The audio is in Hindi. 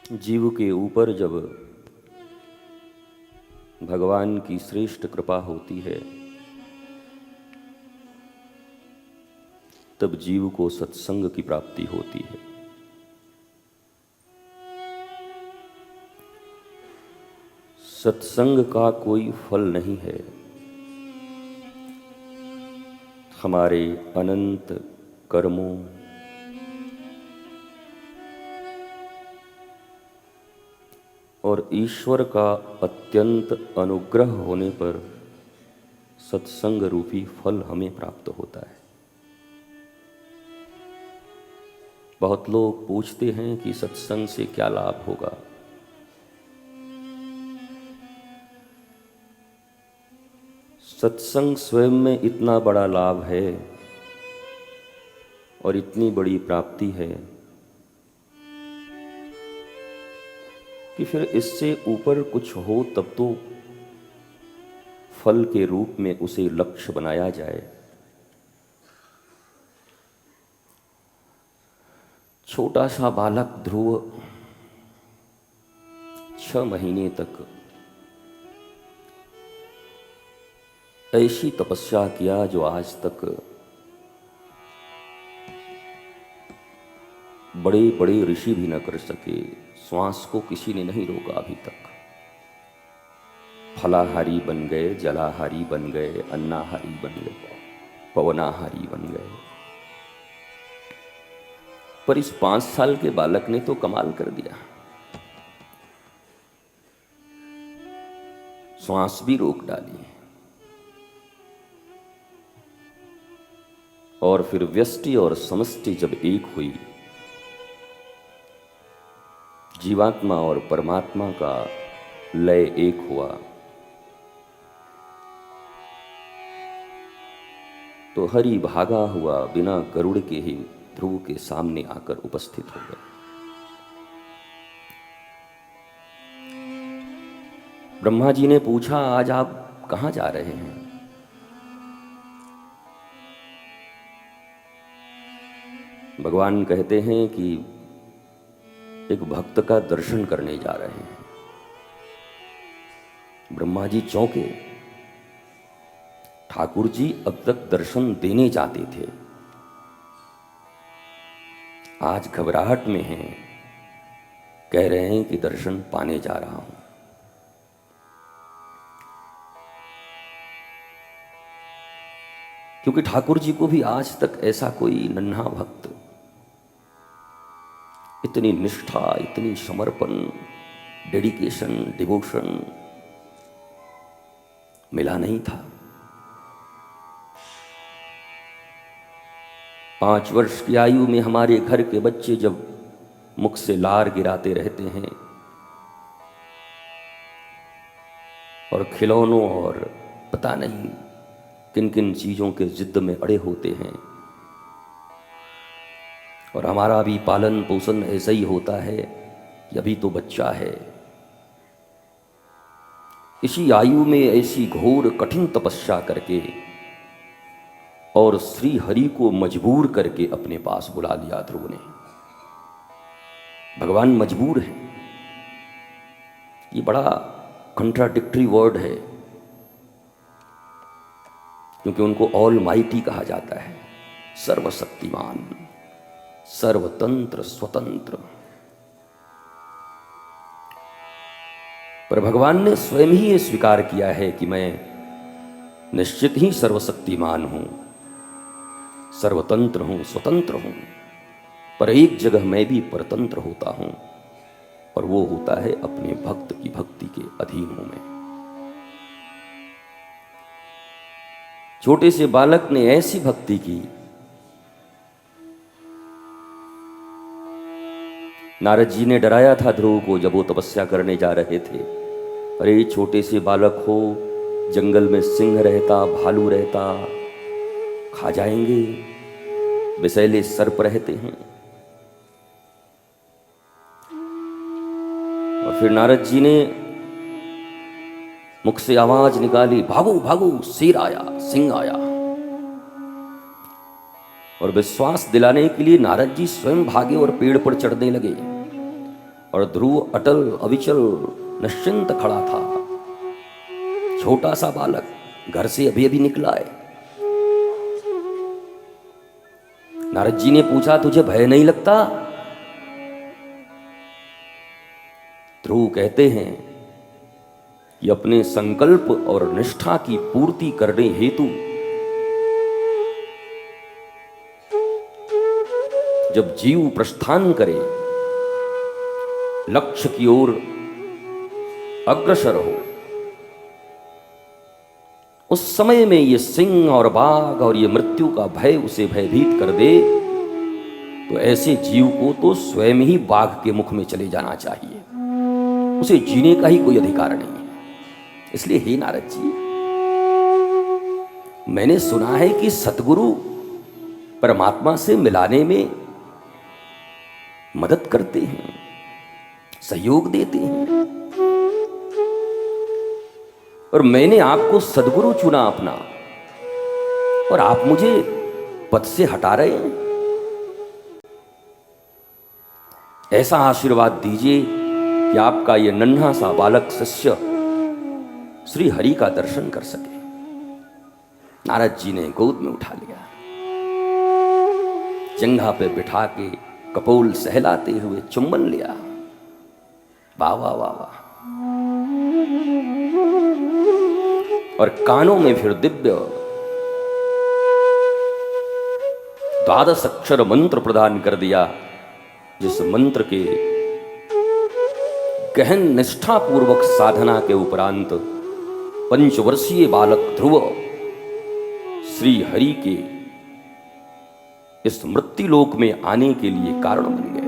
जीव के ऊपर जब भगवान की श्रेष्ठ कृपा होती है तब जीव को सत्संग की प्राप्ति होती है। सत्संग का कोई फल नहीं है। हमारे अनंत कर्मों और ईश्वर का अत्यंत अनुग्रह होने पर सत्संग रूपी फल हमें प्राप्त होता है। बहुत लोग पूछते हैं कि सत्संग से क्या लाभ होगा। सत्संग स्वयं में इतना बड़ा लाभ है और इतनी बड़ी प्राप्ति है कि फिर इससे ऊपर कुछ हो तब तो फल के रूप में उसे लक्ष्य बनाया जाए। छोटा सा बालक ध्रुव 6 महीने तक ऐसी तपस्या किया जो आज तक बड़े बड़े ऋषि भी न कर सके। श्वास को किसी ने नहीं रोका अभी तक। फलाहारी बन गए, जलाहारी बन गए, अन्नाहारी बन गए, पवनाहारी बन गए। पर इस 5 साल के बालक ने तो कमाल कर दिया। श्वास भी रोक डाली और फिर व्यष्टि और समष्टि जब एक हुई, जीवात्मा और परमात्मा का लय एक हुआ, तो हरि भागा हुआ बिना गरुड़ के ही ध्रुव के सामने आकर उपस्थित हो गए। ब्रह्मा जी ने पूछा, आज आप कहां जा रहे हैं? भगवान कहते हैं कि एक भक्त का दर्शन करने जा रहे हैं। ब्रह्मा जी चौंके। ठाकुर जी अब तक दर्शन देने जाते थे, आज घबराहट में हैं, कह रहे हैं कि दर्शन पाने जा रहा हूं। क्योंकि ठाकुर जी को भी आज तक ऐसा कोई नन्हा भक्त इतनी निष्ठा, इतनी समर्पण, डेडिकेशन, डिवोशन मिला नहीं था। 5 वर्ष की आयु में हमारे घर के बच्चे जब मुख से लार गिराते रहते हैं और खिलौनों और पता नहीं किन किन चीजों के जिद में अड़े होते हैं, और हमारा भी पालन पोषण ऐसा ही होता है कि अभी तो बच्चा है। इसी आयु में ऐसी घोर कठिन तपस्या करके और श्री हरि को मजबूर करके अपने पास बुला लिया ध्रुव ने। भगवान मजबूर है, ये बड़ा कंट्राडिक्टरी वर्ड है, क्योंकि उनको ऑल माइटी कहा जाता है, सर्वशक्तिमान, सर्वतंत्र, स्वतंत्र। पर भगवान ने स्वयं ही ये स्वीकार किया है कि मैं निश्चित ही सर्वशक्तिमान हूं, सर्वतंत्र हूं, स्वतंत्र हूं, पर एक जगह मैं भी परतंत्र होता हूं, और वो होता है अपने भक्त की भक्ति के अधीन हूं मैं। छोटे से बालक ने ऐसी भक्ति की, नारद जी ने डराया था ध्रुव को जब वो तपस्या करने जा रहे थे। अरे छोटे से बालक हो, जंगल में सिंह रहता, भालू रहता, खा जाएंगे, विषैले सर्प रहते हैं। और फिर नारद जी ने मुख से आवाज निकाली, भागो भागो, शेर आया, सिंह आया। और विश्वास दिलाने के लिए नारद जी स्वयं भागे और पेड़ पर चढ़ने लगे। और ध्रुव अटल अविचल निश्चिंत खड़ा था। छोटा सा बालक, घर से अभी अभी निकला है। नारद जी ने पूछा, तुझे भय नहीं लगता? ध्रुव कहते हैं कि अपने संकल्प और निष्ठा की पूर्ति करने हेतु जब जीव प्रस्थान करे, लक्ष्य की ओर अग्रसर हो, उस समय में ये सिंह और बाघ और ये मृत्यु का भय उसे भयभीत कर दे, तो ऐसे जीव को तो स्वयं ही बाघ के मुख में चले जाना चाहिए। उसे जीने का ही कोई अधिकार नहीं है। इसलिए हे नारद जी, मैंने सुना है कि सतगुरु परमात्मा से मिलाने में मदद करते हैं, सहयोग देते हैं, और मैंने आपको सदगुरु चुना अपना, और आप मुझे पद से हटा रहे हैं। ऐसा आशीर्वाद दीजिए कि आपका ये नन्हा सा बालक शिष्य श्री हरि का दर्शन कर सके। नारद जी ने गोद में उठा लिया, जंघा पे बिठा के कपोल सहलाते हुए चुम्बन लिया। वाह वाह वाह वाह। और कानों में फिर दिव्य 12 अक्षर मंत्र प्रदान कर दिया, जिस मंत्र के गहन निष्ठापूर्वक साधना के उपरांत 5 वर्षीय बालक ध्रुव श्री हरि के इस मृत्युलोक में आने के लिए कारण बन गए।